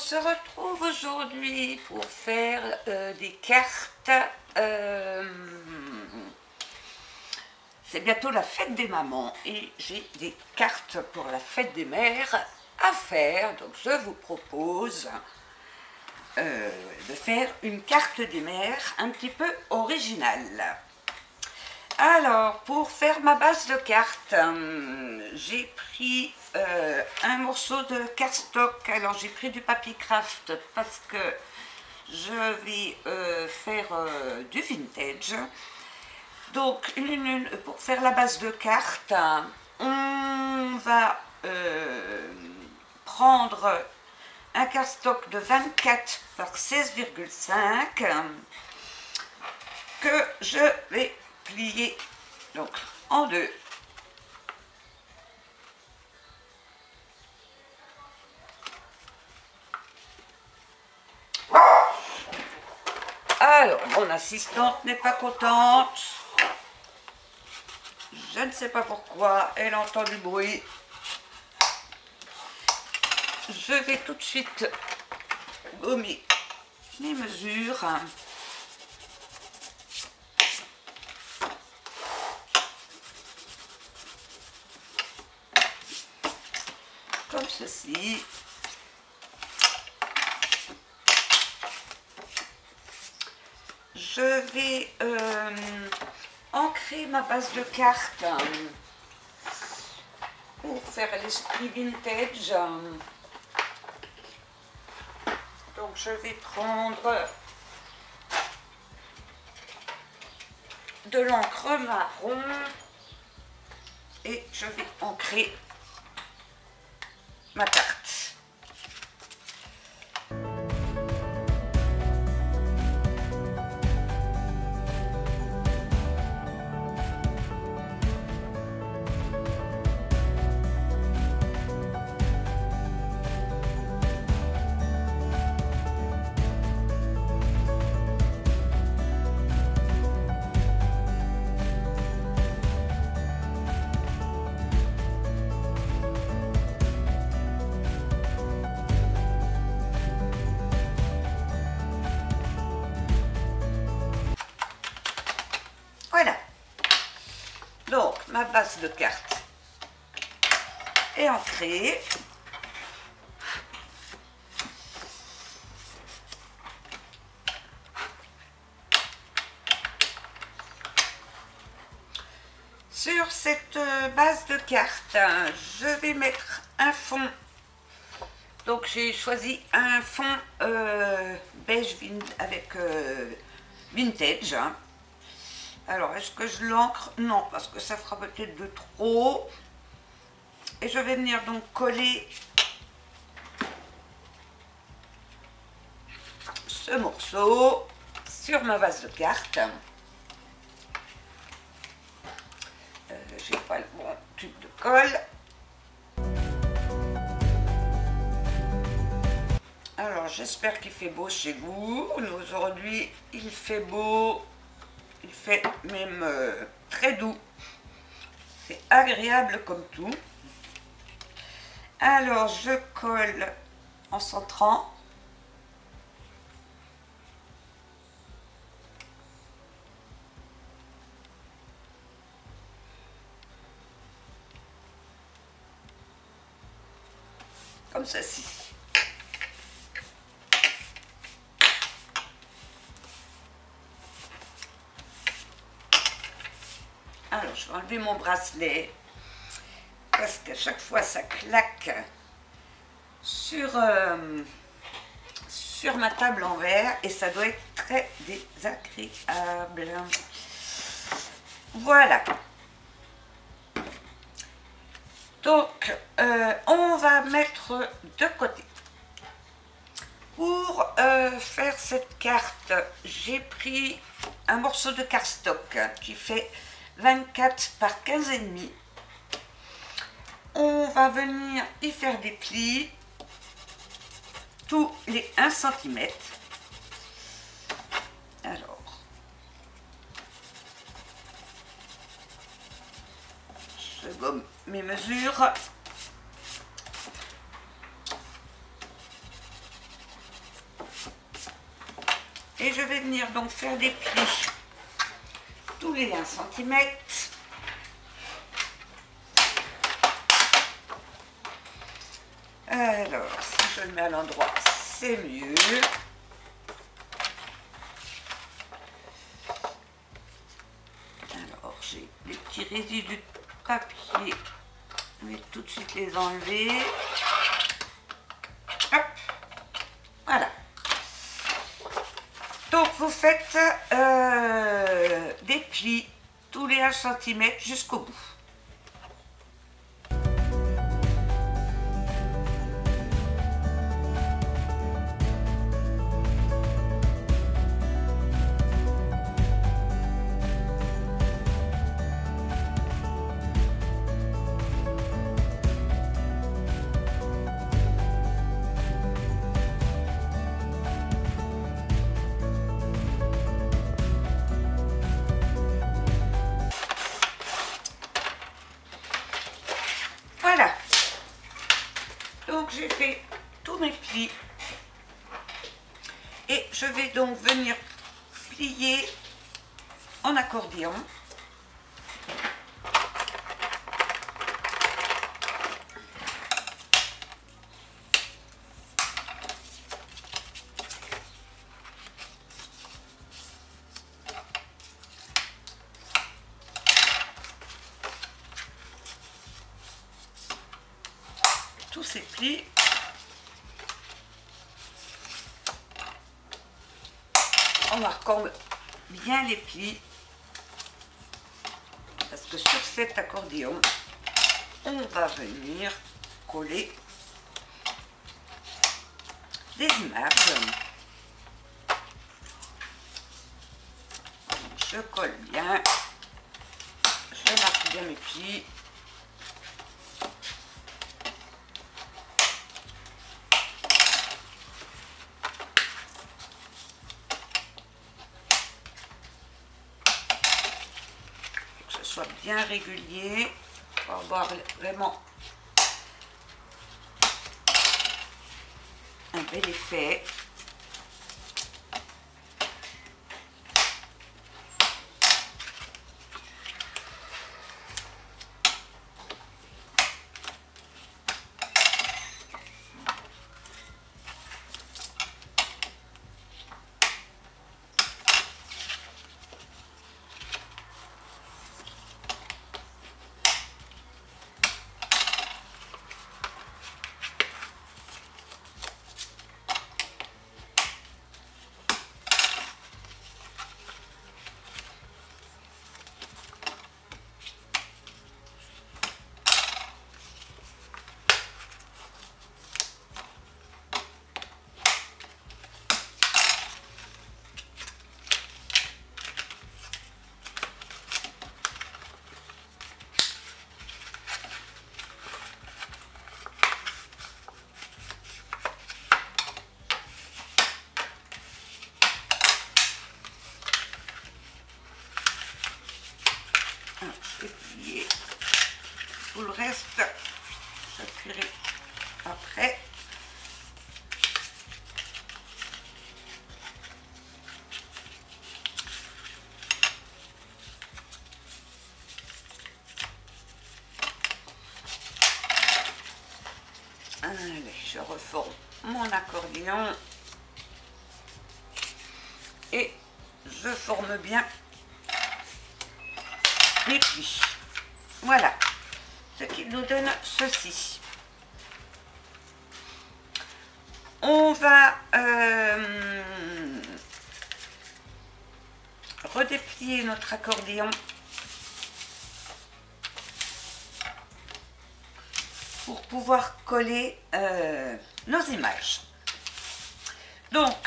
se retrouve aujourd'hui pour faire des cartes. C'est bientôt la fête des mamans et j'ai des cartes pour la fête des mères à faire. Donc je vous propose de faire une carte des mères un petit peu originale. Alors, pour faire ma base de cartes, j'ai pris un morceau de cardstock. Alors, j'ai pris du papier craft parce que je vais faire du vintage. Donc, pour faire la base de cartes, on va prendre un cardstock de 24 par 16,5 que je vais plier donc en deux. Alors, mon assistante n'est pas contente. Je ne sais pas pourquoi, elle entend du bruit. Je vais tout de suite gommer les mesures. Comme ceci. Je vais ancrer ma base de cartes pour faire l'esprit vintage. Donc je vais prendre de l'encre marron et je vais ancrer ma carte. Voilà, donc ma base de cartes est ancrée. Sur cette base de cartes, je vais mettre un fond. Donc j'ai choisi un fond beige avec vintage. Alors, est-ce que je l'encre? Non, parce que ça fera peut-être de trop. Et je vais venir donc coller ce morceau sur ma vase de cartes. J'ai pas le bon tube de colle. Alors, j'espère qu'il fait beau chez vous. Aujourd'hui, il fait beau. Il fait même très doux. C'est agréable comme tout. Alors, je colle en centrant. Comme ceci. Alors, je vais enlever mon bracelet parce qu'à chaque fois, ça claque sur ma table en verre et ça doit être très désagréable. Voilà. Donc, on va mettre de côté. Pour faire cette carte, j'ai pris un morceau de cardstock qui fait 24 par 15,5. On va venir y faire des plis tous les 1 cm. Alors, je gomme mes mesures. Et je vais venir donc faire des plis tous les 1 cm. Alors, si je le mets à l'endroit, c'est mieux. Alors, j'ai des petits résidus de papier. Je vais tout de suite les enlever. Hop, voilà. Donc, vous faites des plis tous les 1 cm jusqu'au bout. Voilà, donc j'ai fait tous mes plis et je vais donc venir plier en accordéon. Tous ces plis en marquant bien les plis parce que sur cet accordéon on va venir coller des images. Je colle bien, je marque bien mes plis. Soit bien régulier pour avoir vraiment un bel effet. Je vais plier tout le reste, j'appuierai après. Allez, je reforme mon accordéon et je forme bien les plis. Voilà, ce qui nous donne ceci. On va redéplier notre accordéon pour pouvoir coller nos images. Donc,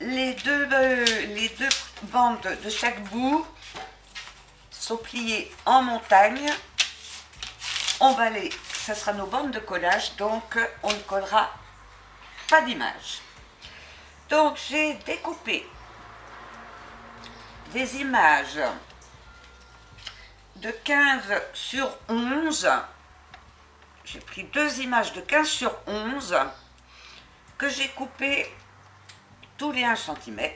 les deux bandes de chaque bout sont pliées en montagne. On va ça sera nos bandes de collage, donc on ne collera pas d'image. Donc j'ai découpé des images de 15 sur 11. J'ai pris 2 images de 15 sur 11 que j'ai coupées tous les 1 cm.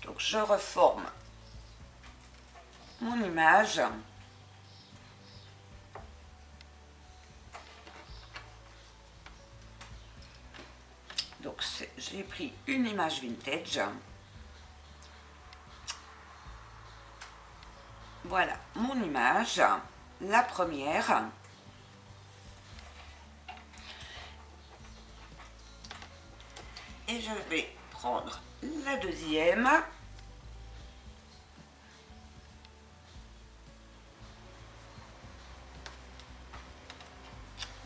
Donc je reforme mon image. Donc j'ai pris une image vintage. Voilà mon image, la première. Et je vais prendre la deuxième.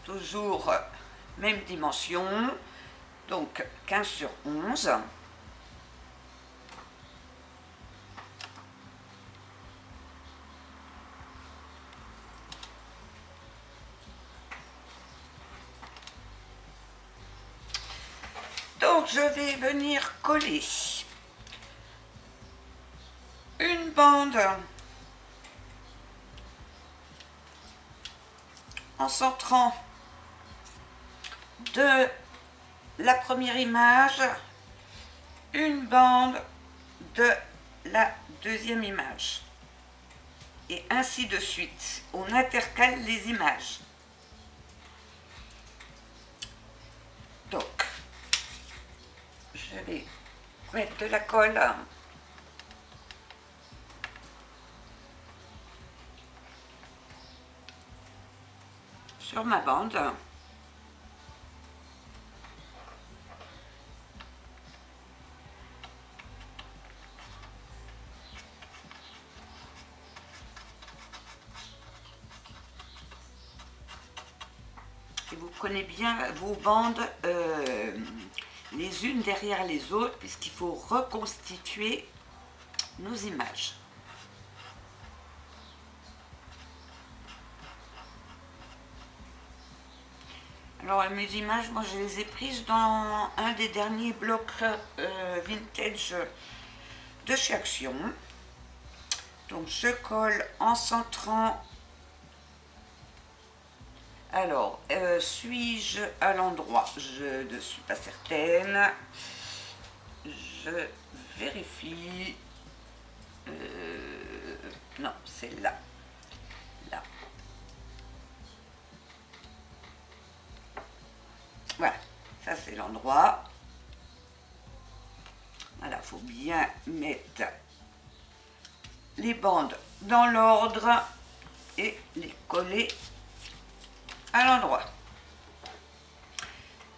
Toujours même dimension, donc 15 sur 11. Donc je vais venir coller une bande en centrant de la première image, une bande de la deuxième image. Et ainsi de suite. On intercale les images. Donc, je vais mettre de la colle sur ma bande. Et vous prenez bien vos bandes les unes derrière les autres, puisqu'il faut reconstituer nos images. Alors mes images, moi je les ai prises dans un des derniers blocs vintage de chez Action. Donc je colle en centrant. Alors, suis-je à l'endroit? Je ne suis pas certaine. Je vérifie. Non, c'est là. Là. Voilà, ça c'est l'endroit. Voilà, il faut bien mettre les bandes dans l'ordre et les coller à l'endroit.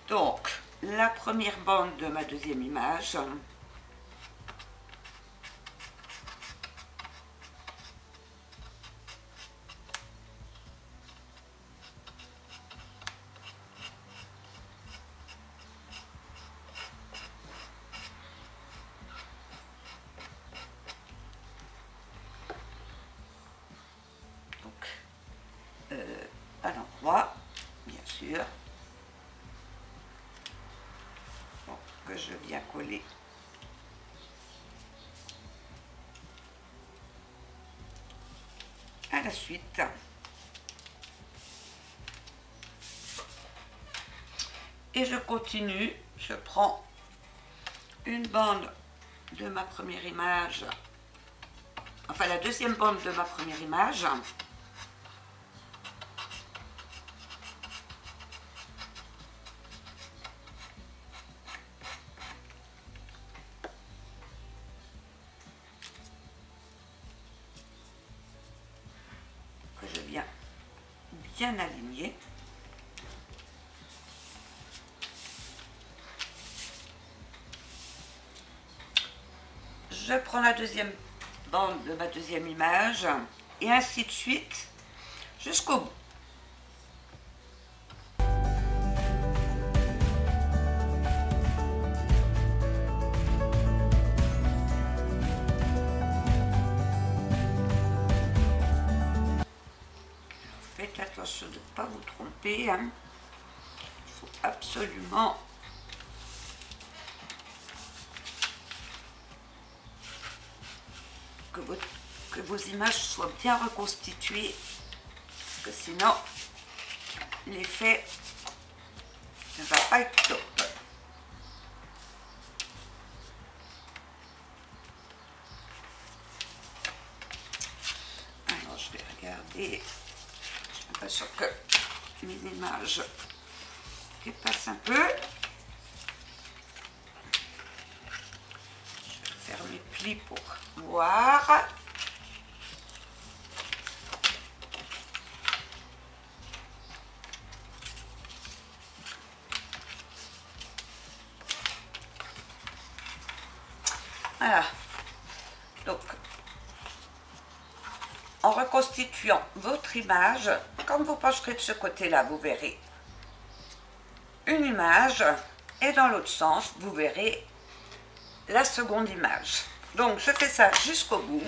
Donc, la première bande de ma deuxième image. À l'endroit, bien sûr, donc, que je viens coller à la suite. Et je continue, je prends une bande de ma première image, enfin la deuxième bande de ma première image. Que je viens bien aligner. Je prends la deuxième bande de ma deuxième image et ainsi de suite jusqu'au bout. Faites attention de ne pas vous tromper, hein. Il faut absolument que vos images soient bien reconstituées, parce que sinon l'effet ne va pas être top. et je suis pas sûre que mes images dépassent un peu. Je vais faire mes plis pour voir. Voilà, donc en reconstituant votre image, quand vous pencherez de ce côté-là, vous verrez une image et dans l'autre sens, vous verrez la seconde image. Donc je fais ça jusqu'au bout.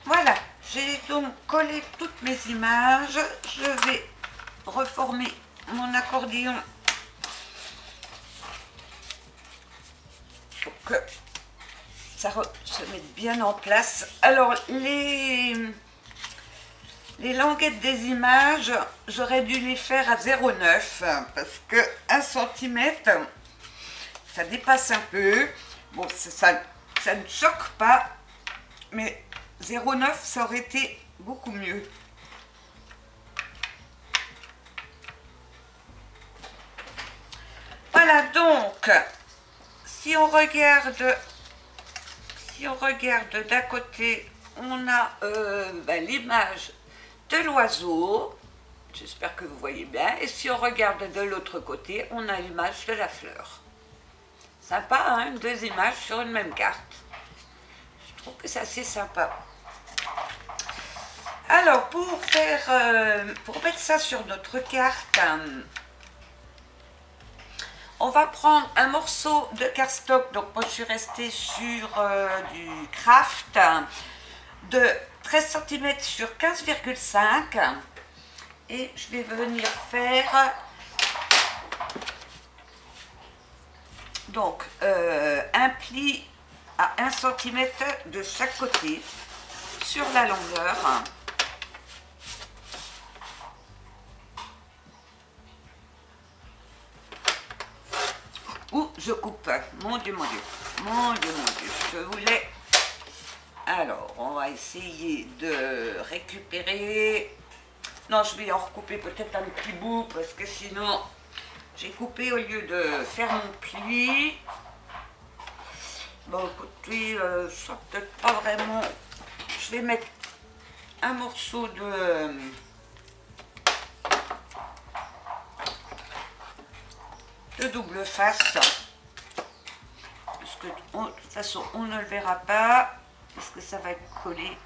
Voilà, j'ai donc collé toutes mes images. Je vais reformer mon accordéon pour que ça se mette bien en place. Alors, les languettes des images, j'aurais dû les faire à 0,9 parce que 1 cm, ça dépasse un peu. Bon, ça ne choque pas, mais 0,9 ça aurait été beaucoup mieux. Voilà, donc si on regarde d'un côté, on a l'image de l'oiseau, j'espère que vous voyez bien, et si on regarde de l'autre côté, on a l'image de la fleur. Sympa, hein, deux images sur une même carte. Je trouve que c'est assez sympa. Alors, pour mettre ça sur notre carte, on va prendre un morceau de cardstock. Donc, moi, je suis restée sur du craft. de 13 cm sur 15,5 et je vais venir faire donc un pli à 1 cm de chaque côté sur la longueur. Où je coupe. Mon Dieu, mon Dieu. Mon Dieu, mon Dieu. Je voulais... Alors, on va essayer de récupérer... Non, je vais en recouper peut-être un petit bout parce que sinon, j'ai coupé au lieu de faire mon pli. Bon, écoutez, ça peut-être pas vraiment... Je vais mettre un morceau de double face. Parce que de toute façon, on ne le verra pas. Parce que ça va être collé.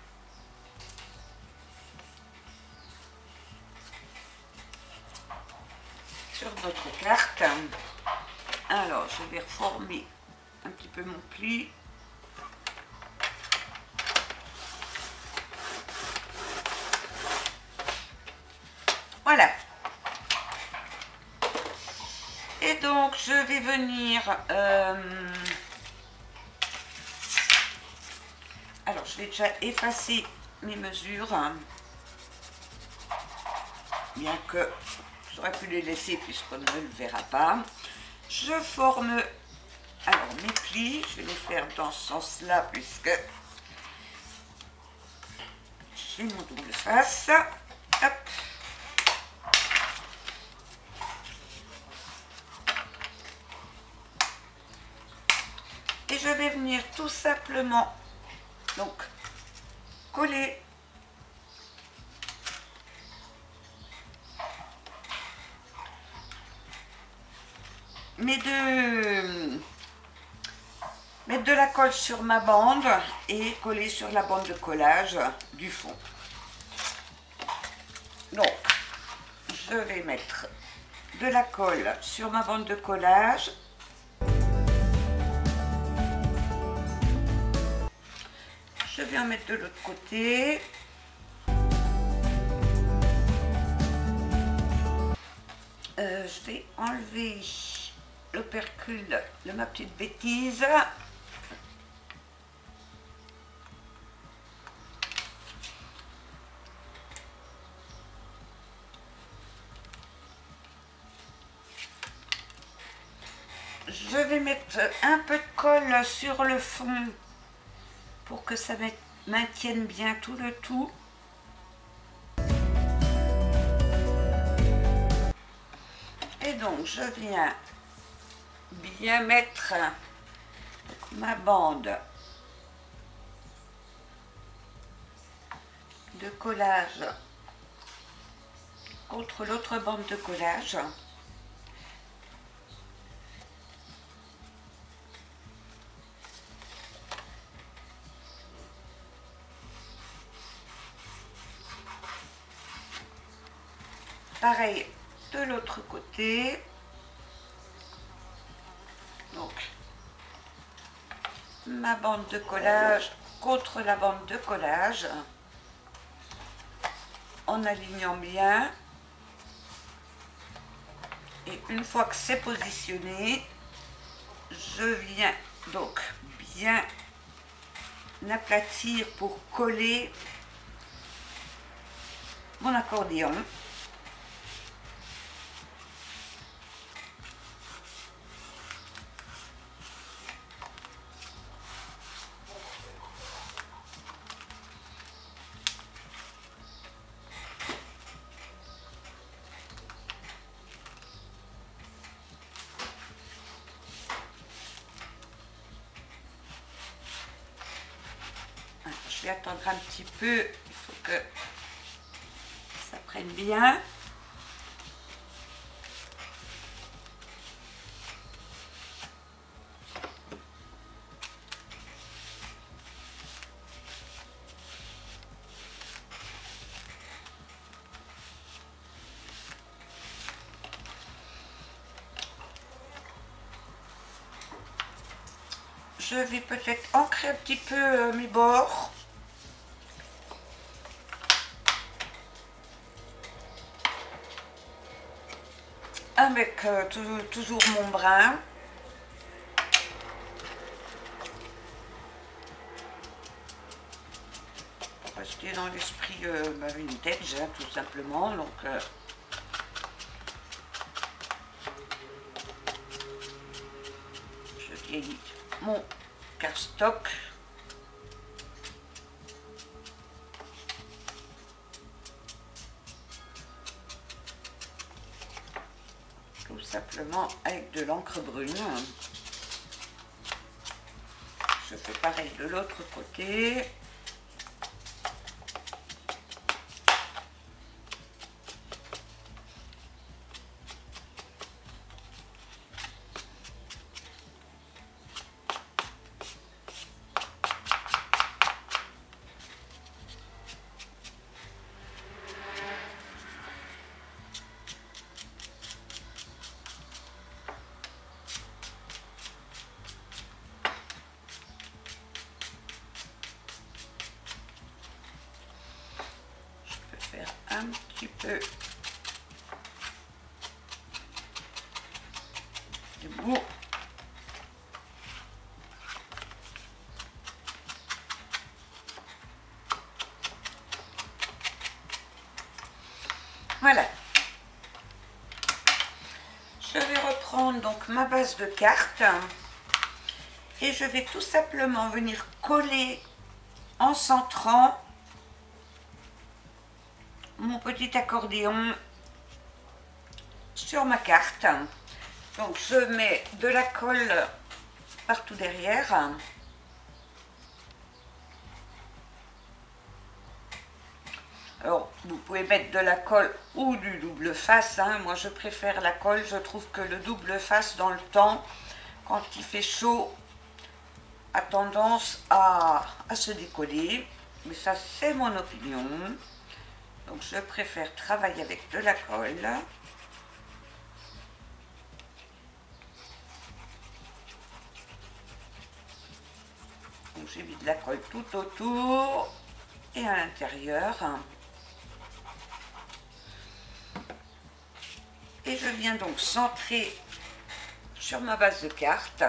Sur notre carte. Alors, je vais reformer un petit peu mon pli. Voilà. Et donc, je vais venir... alors, je vais déjà effacer mes mesures. Bien que j'aurais pu les laisser puisqu'on ne le verra pas. Je forme alors mes plis. Je vais les faire dans ce sens-là puisque j'ai mon double face. Hop. Et je vais venir tout simplement donc coller mettre de la colle sur ma bande et coller sur la bande de collage du fond. Donc, je vais mettre de la colle sur ma bande de collage. Je vais en mettre de l'autre côté. Je vais enlever l'opercule de ma petite bêtise. Je vais mettre un peu de colle sur le fond pour que ça maintienne bien tout le tout. Et donc je viens bien mettre ma bande de collage contre l'autre bande de collage. Pareil de l'autre côté. Donc, ma bande de collage contre la bande de collage en alignant bien. Et une fois que c'est positionné, je viens donc bien aplatir pour coller mon accordéon. Je vais attendre un petit peu, il faut que ça prenne bien. Je vais peut-être ancrer un petit peu mes bords. avec toujours mon brin. Rester dans l'esprit vintage, hein, tout simplement. Donc, je vieillis mon cardstock. Tout simplement avec de l'encre brune. Je fais pareil de l'autre côté. Un petit peu de bout. Voilà. Je vais reprendre donc ma base de cartes et je vais tout simplement venir coller en centrant mon petit accordéon sur ma carte. Donc je mets de la colle partout derrière. Alors vous pouvez mettre de la colle ou du double face, hein. Moi je préfère la colle, je trouve que le double face dans le temps, quand il fait chaud, a tendance à se décoller. Mais ça c'est mon opinion. Donc je préfère travailler avec de la colle. Donc j'ai mis de la colle tout autour et à l'intérieur. Et je viens donc centrer sur ma base de cartes.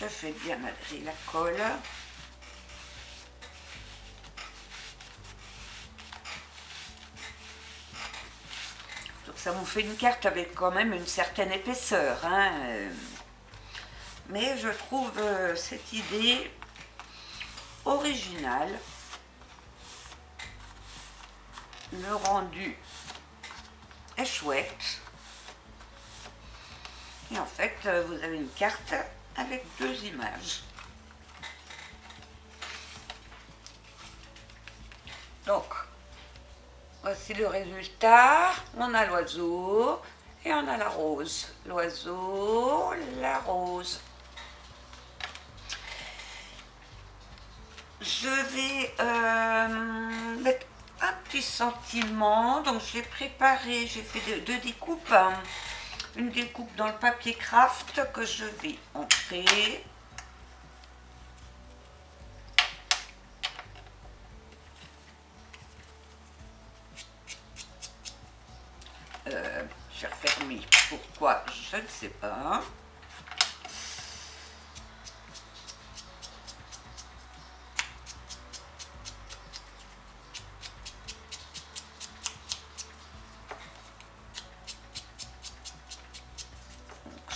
Je fais bien adhérer la colle. Donc ça vous fait une carte avec quand même une certaine épaisseur, hein. Mais je trouve cette idée originale. Le rendu est chouette. Et en fait, vous avez une carte avec deux images. Donc, voici le résultat. On a l'oiseau et on a la rose. L'oiseau, la rose. Je vais mettre un petit sentiment. Donc j'ai préparé, j'ai fait deux découpes. Une découpe dans le papier craft que je vais ancrer. J'ai refermé. Pourquoi? Je ne sais pas.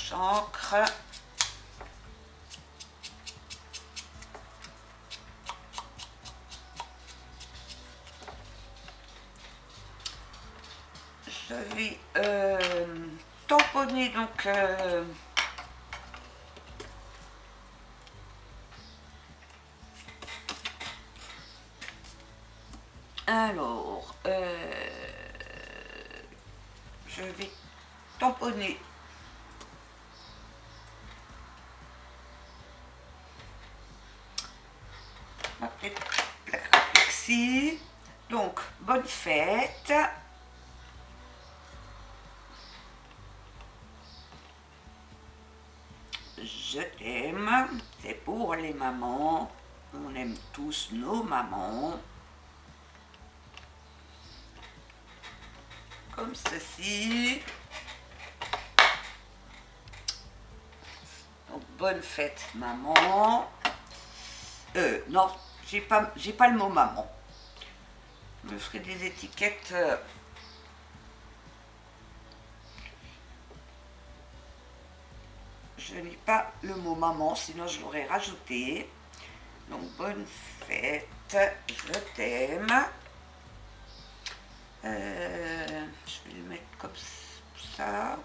J'ancre. Je vais tamponner donc alors je vais tamponner ma petite plaque à plexi. Donc bonne fête. je t'aime, c'est pour les mamans, on aime tous nos mamans, comme ceci. Donc, bonne fête maman. Non, j'ai pas le mot maman. Je me ferai des étiquettes. Je n'ai pas le mot maman, sinon je l'aurais rajouté. Donc bonne fête, je t'aime. Je vais le mettre comme ça,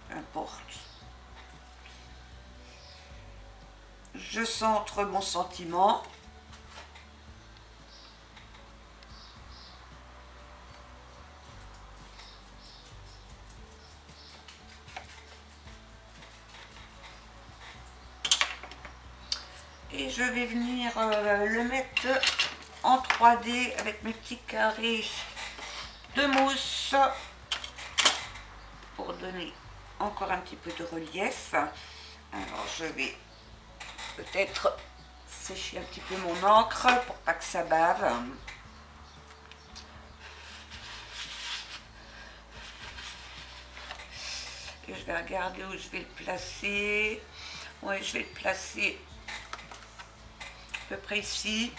peu importe. Je centre mon sentiment. Et je vais venir le mettre en 3D avec mes petits carrés de mousse pour donner encore un petit peu de relief. Alors je vais peut-être sécher un petit peu mon encre pour pas que ça bave. Et je vais regarder où je vais le placer. Oui, je vais le placer à peu près ici.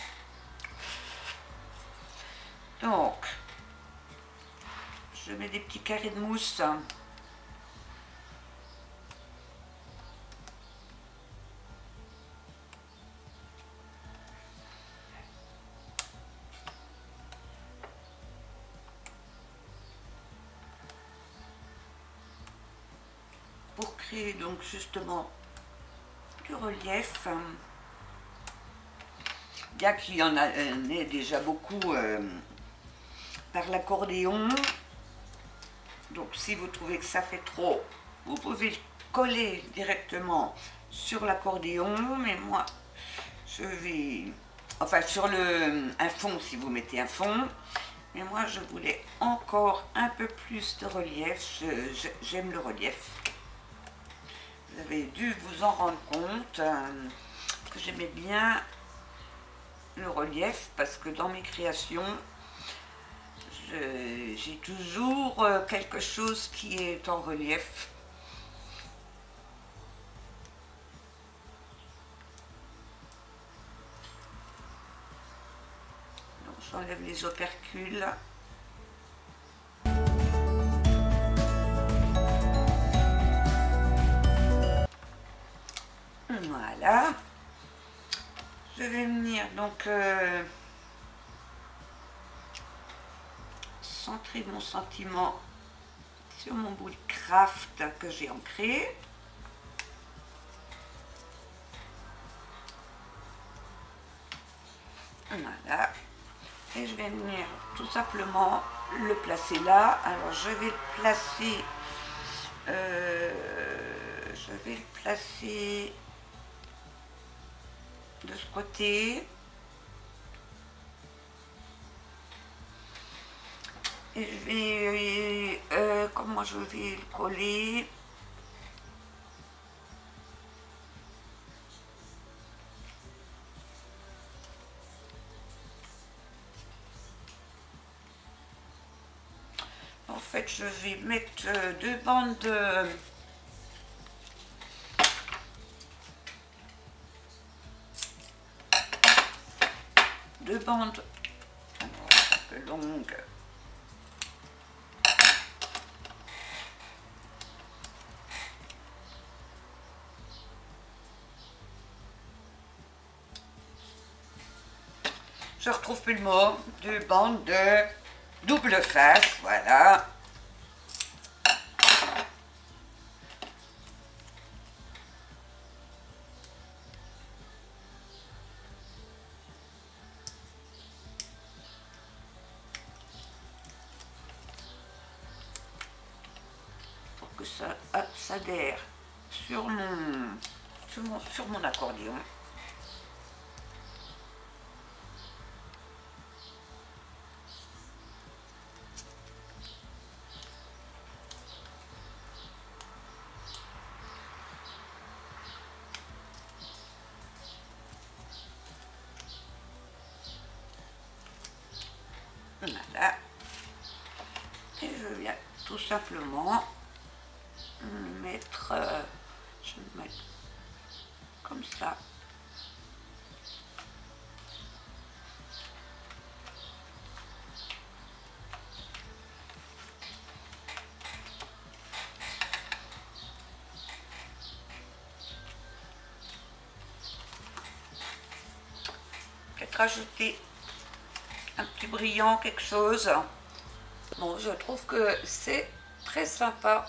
Donc, je mets des petits carrés de mousse. Pour créer donc justement du relief. Bien qu'il y en ait déjà beaucoup par l'accordéon. Donc si vous trouvez que ça fait trop, vous pouvez le coller directement sur l'accordéon. Mais moi, je vais... Enfin, sur un fond, si vous mettez un fond. Mais moi, je voulais encore un peu plus de relief. J'aime le relief. Vous avez dû vous en rendre compte que j'aimais bien le relief parce que dans mes créations, j'ai toujours quelque chose qui est en relief. Donc j'enlève les opercules. Voilà. Je vais venir donc centrer mon sentiment sur mon bout de craft que j'ai ancré. Voilà. Et je vais venir tout simplement le placer là. Alors je vais le placer... de ce côté. Et je vais... comment je vais le coller? En fait, je vais mettre deux bandes de... un peu longues. Je retrouve plus le mot. Deux bandes de double face, voilà. Pour que ça s'adhère sur mon accordéon. Voilà. Et je viens tout simplement mettre, je vais mettre comme ça. Peut-être rajouter un petit brillant, quelque chose. Bon, je trouve que c'est très sympa.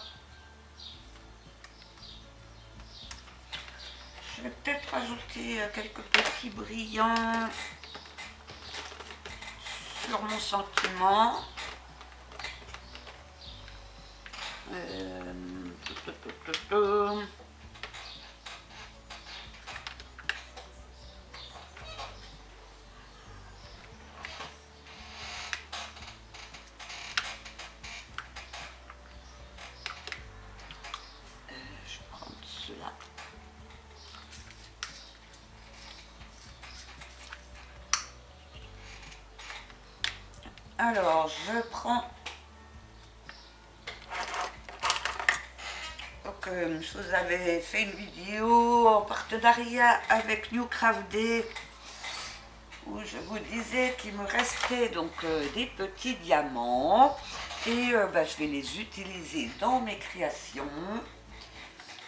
Je vais peut-être rajouter quelques petits brillants sur mon sentiment. Je vais prendre cela. Alors, je prends. Donc, je vous avais fait une vidéo en partenariat avec New Craft Day où je vous disais qu'il me restait donc des petits diamants et je vais les utiliser dans mes créations.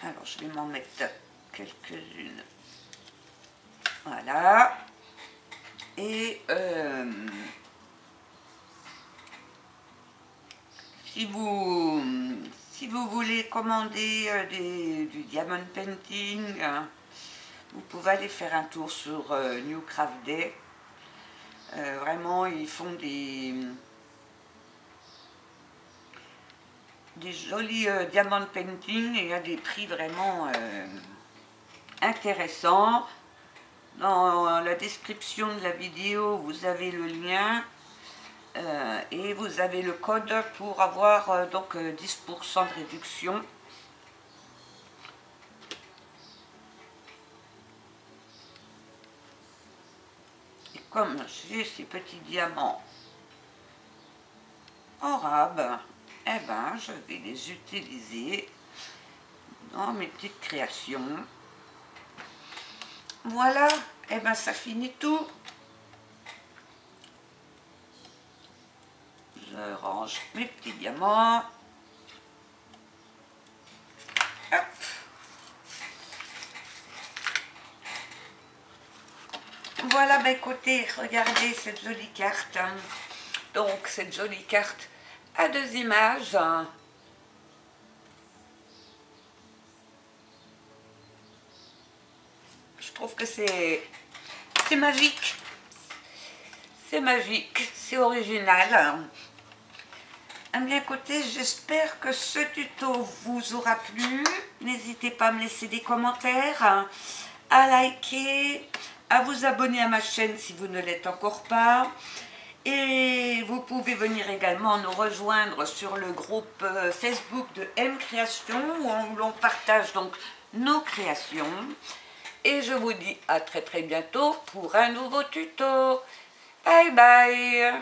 Alors, je vais m'en mettre quelques-unes. Voilà. Et si vous voulez commander du diamond painting, vous pouvez aller faire un tour sur New Craft Day. Vraiment, ils font des jolis diamond painting et à des prix vraiment intéressants. Dans la description de la vidéo, vous avez le lien. Et vous avez le code pour avoir donc 10% de réduction. Et comme j'ai ces petits diamants en rab, eh ben, je vais les utiliser dans mes petites créations. Voilà, eh ben, ça finit tout. Je range mes petits diamants. Hop. Voilà, ben écoutez, regardez cette jolie carte. Donc, cette jolie carte à 2 images. Je trouve que c'est magique. C'est magique, c'est original. Eh bien écoutez, j'espère que ce tuto vous aura plu. N'hésitez pas à me laisser des commentaires, à liker, à vous abonner à ma chaîne si vous ne l'êtes encore pas. Et vous pouvez venir également nous rejoindre sur le groupe Facebook de M Création où l'on partage donc nos créations. Et je vous dis à très bientôt pour un nouveau tuto. Bye bye.